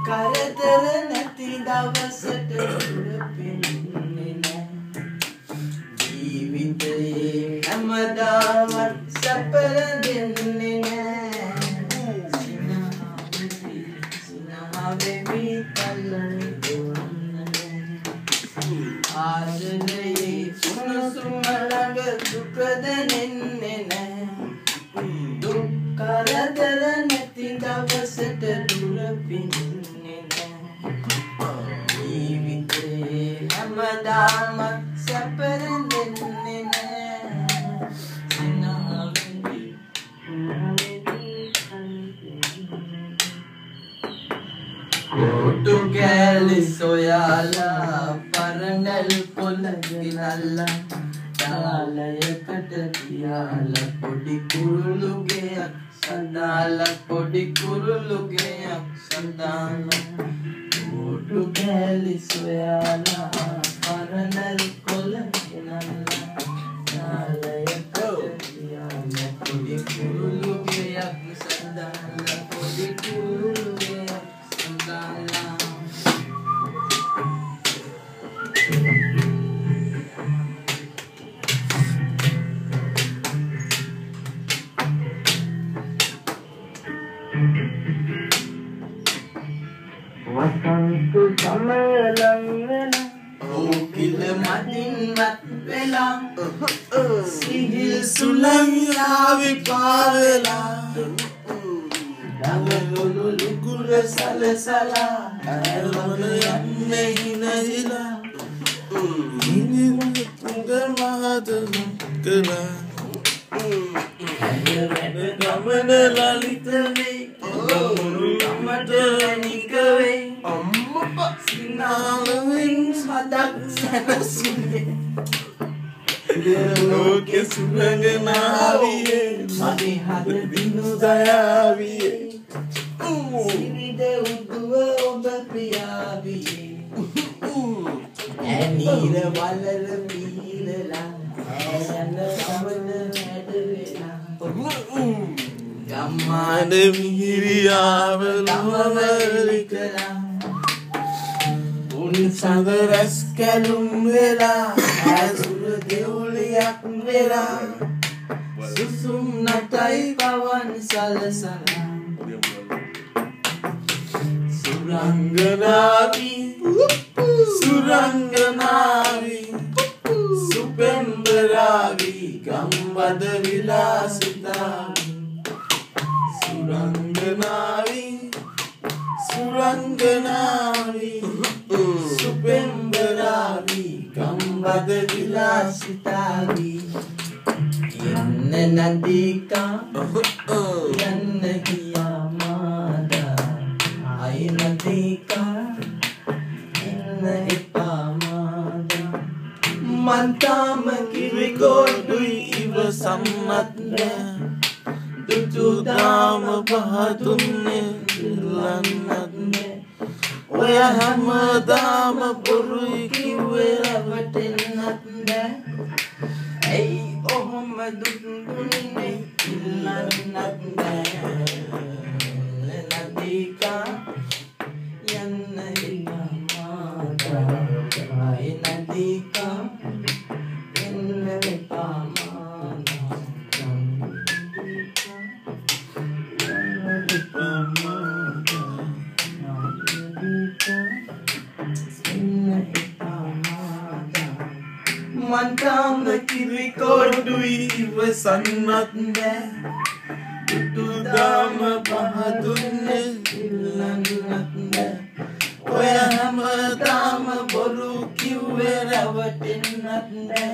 කරදර නැති දවසට දුරපින්නේ නෑ ජීවිතයේ හැමදාමත් සැප දෙන්නේ නෑ සිනහවෙවි කල්ලනේ ආදරයේ සුනසුම ළඟ දුක දැනෙන්නේ නෑ දුක් කරදර නැති දවසට දුරපින්නේ නෑ ජීවිතේ හැමදාම සැප දෙන්නේ නෑ සිනහවෙවි කොටු කැලි සොයාලා පරණල් පොළ ගිනල්ලා තාලයකට තියාලා පොඩි කුරුළු ගෙයක් සදාලා පොඩි කුරුළු ගෙයක් සදාලා කොටු කැලි සොයාලා පරණල් පොළ ගිනල්ලා තාලයකට තියාලා පොඩි කුරුළු ගෙයක් සදාලා පොඩි කුරුළු ගෙයක් සදාලා වසන්ත සමය ලං වෙලා ඕකිල මදින් මත් වෙලා සිහිල් සුලං යාවි පාවෙලා දඟලුණු ලුකුල සලසලා ඇල්මන යන්නේ හිනහිලා හිනිම තුඟ මහදම කලා ගමන ලලිත වේ ගමුණු ගමට නිකවේ සිනාලවෙන් හදක් සැනසුනේ ලෝකෙ සුරංගනාවියේ මගේ හද දිනු දයාවියේ සිරිද උදුව ඔබ ප්‍රියාවියේ ඇනීර වලර පීරලා ඇයන සමන හැඩවෙලා ගම්මාන මිහිරියාව ලොවවරිකලා උන් සඳ රැස් කැලුම් වෙලා ඇසුර දෙවුලියක් වෙලා සුසුම් නටයි පවන් සලසලා සුරංගනාවි සුරංගනාවි සුපෙම්බරාවි ගම්බද විලාසිතාවි සුරංගනාවි සුරංගනාවි සුපෙම්බරාවි ගම්බද විලාසිතාවි යන්න නදිකා යන්න ගියා මාදා අයි නදිකා යන්න එපා මාදා මන් තාම කිරි ගොඩුයි ඉවසම්මත් නෑ දුටුදාම පහතුන්නේ ඉල්ලන්නත් නෑ ඔය හැමදාම බොරුයි කිව්වේ රවටෙන්නත් නෑ ඇයි ඔහොම දුක් දුන්නේ ඉල්ලන්නත් නෑ නදිකා යන්න එපා මාදා අයි නදිකා යන්න එපා මාදා මන් තාම කිරි කොඩුයි ඉවසන්නත් නෑ දුටුදාම පහදුන්නේ ඉල්ලන්නත් නෑ ඔය හැමදාම බොරු කිව්වේ රවටෙන්නත් නෑ